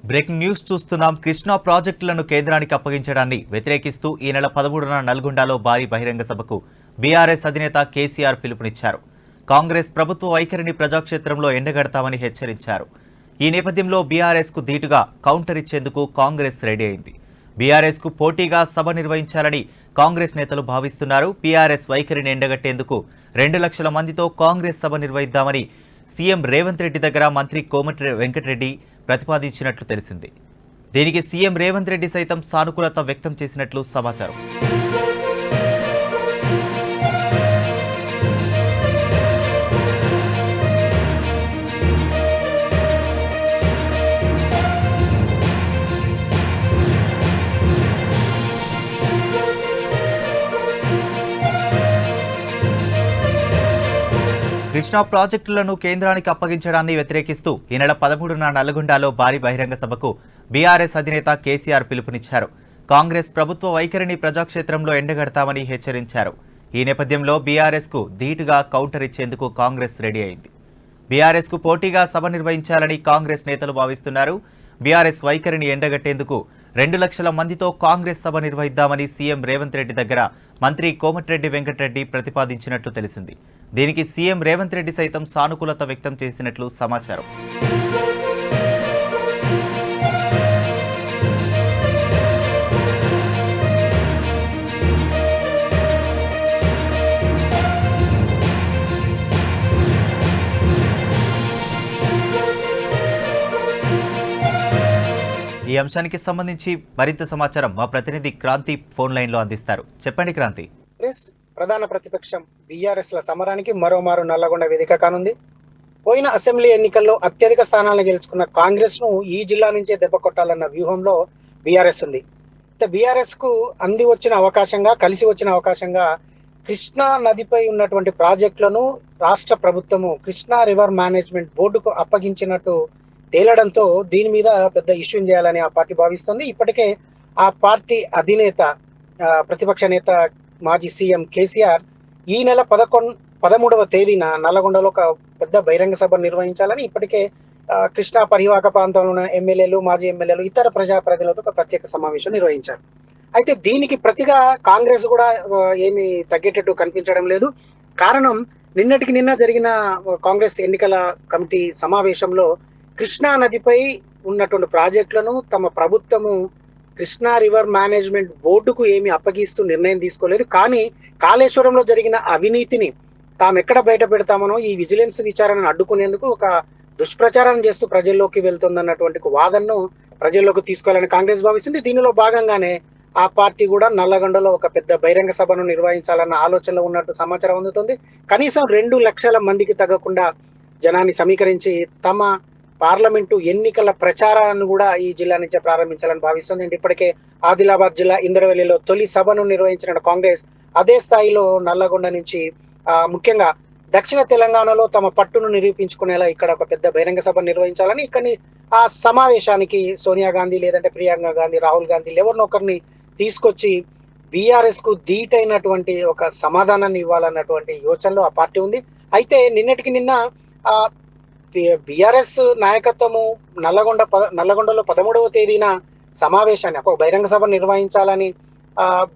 Breaking news చూస్తున్నాం. కృష్ణా ప్రాజెక్టులను కేంద్రానికి అప్పగించడాన్ని వ్యతిరేకిస్తూ ఈ నెల 13న నల్గొండలో భారీ బహిరంగ సభకు బీఆర్ఎస్ అధినేత కేసీఆర్ పిలుపునిచ్చారు. కాంగ్రెస్ ప్రభుత్వ వైఖరిని ప్రజాక్షేత్రంలో ఎండగడతామని హెచ్చరించారు. ఈ నేపథ్యంలో బీఆర్ఎస్కు ధీటుగా కౌంటర్ ఇచ్చేందుకు కాంగ్రెస్ రెడీ అయింది. బీఆర్ఎస్కు పోటీగా సభ నిర్వహించాలని కాంగ్రెస్ నేతలు భావిస్తున్నారు. బీఆర్ఎస్ వైఖరిని ఎండగట్టేందుకు 2 లక్షల మందితో కాంగ్రెస్ సభ నిర్వహిద్దామని సీఎం రేవంత్ రెడ్డి దగ్గర మంత్రి కోమటి వెంకటరెడ్డి ప్రతిపాదించినట్లు తెలిసింది. దీనికి సీఎం రేవంత్ రెడ్డి సైతం సానుకూలత వ్యక్తం చేసినట్లు సమాచారం. కృష్ణా ప్రాజెక్టులను కేంద్రానికి అప్పగించడాన్ని వ్యతిరేకిస్తూ ఈ నెల 13న నల్గొండలో భారీ బహిరంగ సభకు బీఆర్ఎస్ అధినేత కేసీఆర్ పిలుపునిచ్చారు. కాంగ్రెస్ ప్రభుత్వ వైఖరిని ప్రజాక్షేత్రంలో ఎండగడతామని హెచ్చరించారు. ఈ నేపథ్యంలో బీఆర్ఎస్కు ధీటుగా కౌంటర్ ఇచ్చేందుకు కాంగ్రెస్ రెడీ అయింది. బీఆర్ఎస్కు పోటీగా సభ నిర్వహించాలని కాంగ్రెస్ నేతలు భావిస్తున్నారు. బీఆర్ఎస్ వైఖరిని ఎండగట్టేందుకు 2 లక్షల మందితో కాంగ్రెస్ సభ నిర్వహిద్దామని సీఎం రేవంత్ రెడ్డి దగ్గర మంత్రి కోమటిరెడ్డి వెంకటరెడ్డి ప్రతిపాదించినట్లు తెలిసింది. దీనికి సీఎం రేవంత్ రెడ్డి సైతం సానుకూలత వ్యక్తం చేసినట్లు సమాచారం. ఈ అంశానికి సంబంధించి మరింత సమాచారం మా ప్రతినిధి క్రాంతి ఫోన్ లైన్లో అందిస్తారు. చెప్పండి క్రాంతి. ప్రధాన ప్రతిపక్షం బీఆర్ఎస్ ల సమరానికి మరోమారు నల్లగొండ వేదిక కానుంది. పోయిన అసెంబ్లీ ఎన్నికల్లో అత్యధిక స్థానాలను గెలుచుకున్న కాంగ్రెస్ ను ఈ జిల్లా నుంచే దెబ్బ కొట్టాలన్న వ్యూహంలో బీఆర్ఎస్ ఉంది. బీఆర్ఎస్ కు కలిసి వచ్చిన అవకాశంగా కృష్ణా నదిపై ఉన్నటువంటి ప్రాజెక్టులను రాష్ట్ర ప్రభుత్వము కృష్ణా రివర్ మేనేజ్మెంట్ బోర్డుకు అప్పగించినట్టు తేలడంతో దీని మీద పెద్ద ఇష్యూ చేయాలని ఆ పార్టీ భావిస్తోంది. ఇప్పటికే ఆ పార్టీ అధినేత ప్రతిపక్ష నేత మాజీ సీఎం కేసీఆర్ ఈ నెల 13వ తేదీన నల్లగొండలో ఒక పెద్ద బహిరంగ సభ నిర్వహించాలని ఇప్పటికే కృష్ణా పరివాహక ప్రాంతంలో ఉన్న ఎమ్మెల్యేలు, మాజీ ఎమ్మెల్యేలు, ఇతర ప్రజాప్రతినిధులతో ఒక ప్రత్యేక సమావేశం నిర్వహించారు. అయితే దీనికి ప్రతిగా కాంగ్రెస్ కూడా ఏమీ తగ్గేటట్టు కనిపించడం లేదు. కారణం నిన్నటికి నిన్న జరిగిన కాంగ్రెస్ ఎన్నికల కమిటీ సమావేశంలో కృష్ణా నదిపై ఉన్నటువంటి ప్రాజెక్టులను తమ ప్రభుత్వము కృష్ణా రివర్ మేనేజ్మెంట్ బోర్డుకు ఏమి అప్పగిస్తూ నిర్ణయం తీసుకోలేదు. కానీ కాళేశ్వరంలో జరిగిన అవినీతిని తాము ఎక్కడ బయట పెడతామనో ఈ విజిలెన్స్ విచారణను అడ్డుకునేందుకు ఒక దుష్ప్రచారం చేస్తూ ప్రజల్లోకి వెళ్తుందన్నటువంటి వాదనను ప్రజల్లోకి తీసుకోవాలని కాంగ్రెస్ భావిస్తుంది. దీనిలో భాగంగానే ఆ పార్టీ కూడా నల్లగొండలో ఒక పెద్ద బహిరంగ సభను నిర్వహించాలన్న ఆలోచనలో ఉన్నట్టు సమాచారం అందుతుంది. కనీసం 2 లక్షల మందికి తగ్గకుండా జనాన్ని సమీకరించి తమ పార్లమెంటు ఎన్నికల ప్రచారాన్ని కూడా ఈ జిల్లా నుంచే ప్రారంభించాలని భావిస్తుంది. ఇప్పటికే ఆదిలాబాద్ జిల్లా ఇంద్రవెల్లిలో తొలి సభను నిర్వహించిన కాంగ్రెస్ అదే స్థాయిలో నల్లగొండ నుంచి ముఖ్యంగా దక్షిణ తెలంగాణలో తమ పట్టును నిరూపించుకునేలా ఇక్కడ ఒక పెద్ద బహిరంగ సభ నిర్వహించాలని ఇక్కడి ఆ సమావేశానికి సోనియా గాంధీ లేదంటే ప్రియాంక గాంధీ, రాహుల్ గాంధీ ఎవరినొకరిని తీసుకొచ్చి బీఆర్ఎస్ కు ధీటైనటువంటి ఒక సమాధానాన్ని ఇవ్వాలన్నటువంటి యోచనలో ఆ పార్టీ ఉంది. అయితే నిన్నటికి నిన్న బీఆర్ఎస్ నాయకత్వము నల్లగొండలో 13వ తేదీన సమావేశాన్ని ఒక బహిరంగ సభ నిర్వహించాలని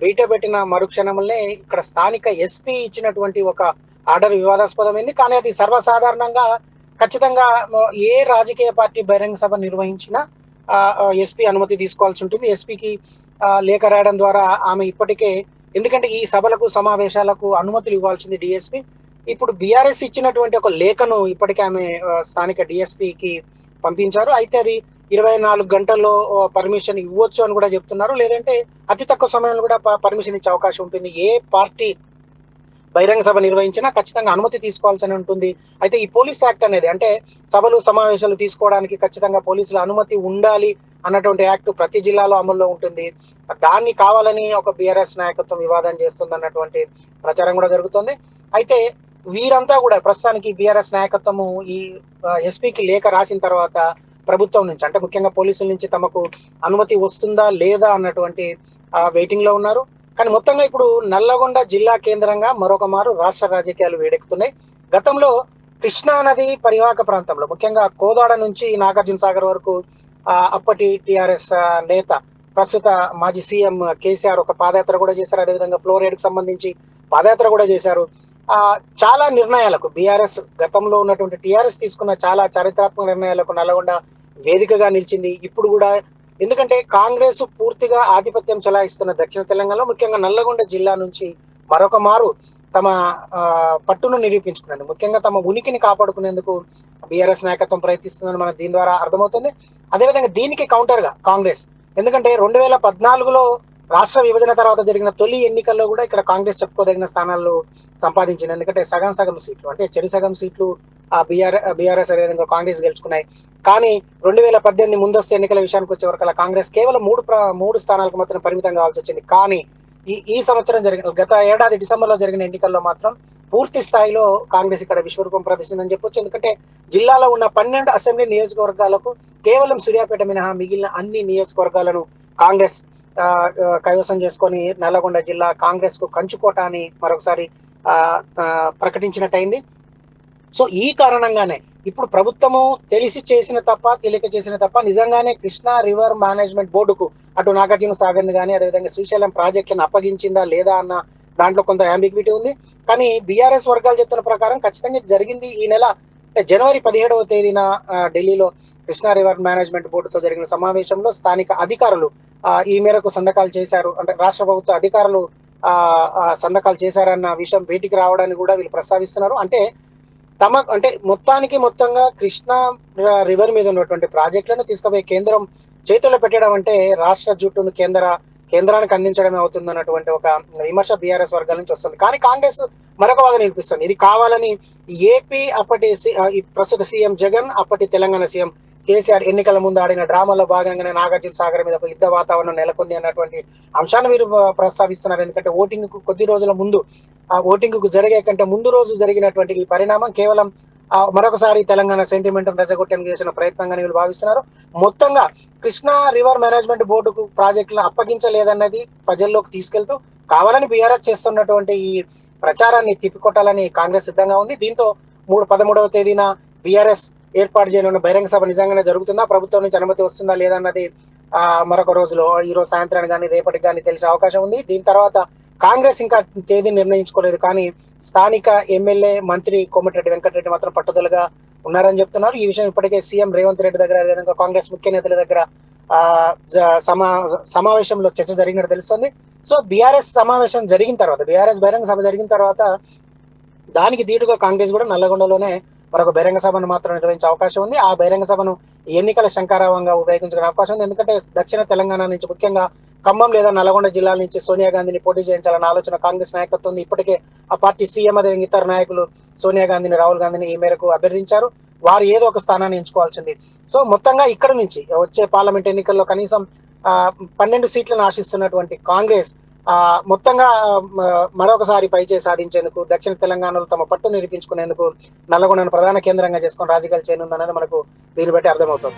బయట పెట్టిన మరుక్షణంలోనే ఇక్కడ స్థానిక ఎస్పీ ఇచ్చినటువంటి ఒక ఆర్డర్ వివాదాస్పదమైంది. కానీ అది సర్వసాధారణంగా ఖచ్చితంగా ఏ రాజకీయ పార్టీ బహిరంగ సభ నిర్వహించినా ఎస్పీ అనుమతి తీసుకోవాల్సి ఉంటుంది. ఎస్పీకి లేఖ రాయడం ద్వారా ఆమె ఇప్పటికే, ఎందుకంటే ఈ సభలకు సమావేశాలకు అనుమతులు ఇవ్వాల్సింది డిఎస్పీ. ఇప్పుడు బీఆర్ఎస్ ఇచ్చినటువంటి ఒక లేఖను ఇప్పటికే ఆమె స్థానిక డిఎస్పీకి పంపించారు. అయితే అది 24 గంటల్లో పర్మిషన్ ఇవ్వచ్చు అని కూడా చెప్తున్నారు. లేదంటే అతి తక్కువ సమయంలో కూడా పర్మిషన్ ఇచ్చే అవకాశం ఉంటుంది. ఏ పార్టీ బహిరంగ సభ నిర్వహించినా ఖచ్చితంగా అనుమతి తీసుకోవాల్సి ఉంటుంది. అయితే ఈ పోలీస్ యాక్ట్ అనేది, అంటే సభలు సమావేశాలు తీసుకోవడానికి ఖచ్చితంగా పోలీసుల అనుమతి ఉండాలి అన్నటువంటి యాక్ట్ ప్రతి జిల్లాలో అమల్లో ఉంటుంది. దాన్ని కావాలని ఒక బీఆర్ఎస్ నాయకత్వం వివాదం చేస్తుంది అన్నటువంటి ప్రచారం కూడా జరుగుతుంది. అయితే వీరంతా కూడా ప్రస్తుతానికి బీఆర్ఎస్ నాయకత్వము ఈ ఎస్పీకి లేఖ రాసిన తర్వాత ప్రభుత్వం నుంచి, అంటే ముఖ్యంగా పోలీసుల నుంచి తమకు అనుమతి వస్తుందా లేదా అన్నటువంటి వెయిటింగ్ లో ఉన్నారు. కానీ మొత్తంగా ఇప్పుడు నల్లగొండ జిల్లా కేంద్రంగా మరొక మారు రాష్ట్ర రాజకీయాలు వేడెక్కుతున్నాయి. గతంలో కృష్ణా నది పరివాహక ప్రాంతంలో ముఖ్యంగా కోదాడ నుంచి నాగార్జున సాగర్ వరకు అప్పటి టిఆర్ఎస్ నేత ప్రస్తుత మాజీ సీఎం కేసీఆర్ ఒక పాదయాత్ర కూడా చేశారు. అదేవిధంగా ఫ్లోరైడ్ కి సంబంధించి పాదయాత్ర కూడా చేశారు. చాలా నిర్ణయాలకు బీఆర్ఎస్ గతంలో ఉన్నటువంటి టిఆర్ఎస్ తీసుకున్న చాలా చారిత్రాత్మక నిర్ణయాలకు నల్లగొండ వేదికగా నిలిచింది. ఇప్పుడు కూడా ఎందుకంటే కాంగ్రెస్ పూర్తిగా ఆధిపత్యం చెలాయిస్తున్న దక్షిణ తెలంగాణలో ముఖ్యంగా నల్లగొండ జిల్లా నుంచి మరొక మారు తమ పట్టును నిరూపించుకునేందుకు, ముఖ్యంగా తమ ఉనికిని కాపాడుకునేందుకు బీఆర్ఎస్ నాయకత్వం ప్రయత్నిస్తుందని మనకు దీని ద్వారా అర్థమవుతుంది. అదేవిధంగా దీనికి కౌంటర్ గా కాంగ్రెస్, ఎందుకంటే 2014లో రాష్ట్ర విభజన తర్వాత జరిగిన తొలి ఎన్నికల్లో కూడా ఇక్కడ కాంగ్రెస్ చెప్పుకోదగిన స్థానాలు సంపాదించింది. ఎందుకంటే సగం సగం సీట్లు, అంటే చెరి సగం సీట్లు బీఆర్ఎస్ అదేవిధంగా కాంగ్రెస్ గెలుచుకున్నాయి. కానీ 2018 ముందస్తు ఎన్నికల విషయానికి వచ్చే వరకు కాంగ్రెస్ కేవలం మూడు స్థానాలకు మాత్రం పరిమితం కావాల్సి వచ్చింది. కానీ ఈ సంవత్సరం గత ఏడాది డిసెంబర్లో జరిగిన ఎన్నికల్లో మాత్రం పూర్తి స్థాయిలో కాంగ్రెస్ ఇక్కడ విశ్వరూపం ప్రదర్శించిందని చెప్పొచ్చు. ఎందుకంటే జిల్లాలో ఉన్న 12 అసెంబ్లీ నియోజకవర్గాలకు కేవలం సూర్యాపేట మినహా మిగిలిన అన్ని నియోజకవర్గాలను కాంగ్రెస్ కైవసం చేసుకొని నల్లగొండ జిల్లా కాంగ్రెస్ కు కంచుకోట అని మరొకసారి ప్రకటించినట్టయింది. సో ఈ కారణంగానే ఇప్పుడు ప్రభుత్వము తెలిసి చేసిన తప్ప తెలియక చేసిన తప్ప నిజంగానే కృష్ణా రివర్ మేనేజ్మెంట్ బోర్డుకు అటు నాగార్జున సాగర్ ని కానీ అదేవిధంగా శ్రీశైలం ప్రాజెక్టులను అప్పగించిందా లేదా అన్న దాంట్లో కొంత అంబిగ్విటీ ఉంది. కానీ బీఆర్ఎస్ వర్గాలు చెప్తున్న ప్రకారం ఖచ్చితంగా జరిగింది ఈ నెల జనవరి 17వ తేదీన ఢిల్లీలో కృష్ణా రివర్ మేనేజ్మెంట్ బోర్డుతో జరిగిన సమావేశంలో స్థానిక అధికారులు ఈ మేరకు సంతకాలు చేశారు. అంటే రాష్ట్ర ప్రభుత్వ అధికారులు సంతకాలు చేశారన్న విషయం బయటికి రావడాన్ని కూడా వీళ్ళు ప్రస్తావిస్తున్నారు. అంటే మొత్తంగా కృష్ణా రివర్ మీద ఉన్నటువంటి ప్రాజెక్టులను తీసుకుపోయి కేంద్రం చేతుల్లో పెట్టడం అంటే రాష్ట్ర జుట్టును కేంద్రానికి అందించడమే అవుతుంది అన్నటువంటి ఒక విమర్శ బీఆర్ఎస్ వర్గాల నుంచి వస్తుంది. కానీ కాంగ్రెస్ మరొక వాదన వినిపిస్తుంది. ఇది కావాలని ఏపీ అప్పటి ప్రస్తుత సీఎం జగన్, అప్పటి తెలంగాణ సీఎం కేసీఆర్ ఎన్నికల ముందు ఆడిన డ్రామాలో భాగంగానే నాగార్జున సాగర్ మీద ఒక యుద్ధ వాతావరణం నెలకొంది అన్నటువంటి అంశాన్ని వీరు ప్రస్తావిస్తున్నారు. ఎందుకంటే ఓటింగ్ కు కొద్ది రోజుల ముందు, ఆ ఓటింగ్ కు జరిగే కంటే ముందు రోజు జరిగినటువంటి ఈ పరిణామం కేవలం మరొకసారి తెలంగాణ సెంటిమెంట్ రెచ్చగొట్టేందుకు చేసిన ప్రయత్నంగా వీళ్ళు భావిస్తున్నారు. మొత్తంగా కృష్ణా రివర్ మేనేజ్మెంట్ బోర్డుకు ప్రాజెక్టులను అప్పగించలేదన్నది ప్రజల్లోకి తీసుకెళ్తూ కావాలని బీఆర్ఎస్ చేస్తున్నటువంటి ఈ ప్రచారాన్ని తిప్పికొట్టాలని కాంగ్రెస్ సిద్ధంగా ఉంది. దీంతో 13వ తేదీన బీఆర్ఎస్ ఏర్పాటు చేయనున్న బహిరంగ సభ నిజంగానే జరుగుతుందా, ప్రభుత్వం నుంచి అనుమతి వస్తుందా లేదన్నది మరొక రోజులో ఈ రోజు సాయంత్రానికి కానీ రేపటికి కానీ తెలిసే అవకాశం ఉంది. దీని తర్వాత కాంగ్రెస్ ఇంకా తేదీ నిర్ణయించుకోలేదు. కానీ స్థానిక ఎమ్మెల్యే మంత్రి కోమటిరెడ్డి వెంకటరెడ్డి మాత్రం పట్టుదలగా ఉన్నారని చెప్తున్నారు. ఈ విషయం ఇప్పటికే సీఎం రేవంత్ రెడ్డి దగ్గర, అదేవిధంగా కాంగ్రెస్ ముఖ్య నేతల దగ్గర సమావేశంలో చర్చ జరిగినట్టు తెలుస్తుంది. సో బీఆర్ఎస్ సమావేశం జరిగిన తర్వాత, బీఆర్ఎస్ బహిరంగ సభ జరిగిన తర్వాత దానికి ధీటుగా కాంగ్రెస్ కూడా నల్లగొండలోనే మరొక బహిరంగ సభను మాత్రం నిర్వహించే అవకాశం ఉంది. ఆ బహిరంగ సభను ఎన్నికల శంకారావంగా ఉపయోగించుకునే అవకాశం ఉంది. ఎందుకంటే దక్షిణ తెలంగాణ నుంచి, ముఖ్యంగా ఖమ్మం లేదా నల్గొండ జిల్లాల నుంచి సోనియా గాంధీని పోటీ చేయించాలన్న ఆలోచన కాంగ్రెస్ నాయకత్వం ఉంది. ఇప్పటికే ఆ పార్టీ సీఎం అదేవిధంగా ఇతర నాయకులు సోనియా గాంధీని, రాహుల్ గాంధీని ఈ మేరకు అభ్యర్థించారు. వారు ఏదో ఒక స్థానాన్ని ఎంచుకోవాల్సింది. సో మొత్తంగా ఇక్కడ నుంచి వచ్చే పార్లమెంట్ ఎన్నికల్లో కనీసం 12 సీట్లను ఆశిస్తున్నటువంటి కాంగ్రెస్ మొత్తంగా మరొకసారి పైచేయి సాధించేందుకు, దక్షిణ తెలంగాణలో తమ పట్టు నిరూపించుకునేందుకు నల్లగొండను ప్రధాన కేంద్రంగా చేసుకొని రాజకీయాలు చేయనుందనేది మనకు దీన్ని బట్టి అర్థమవుతుంది.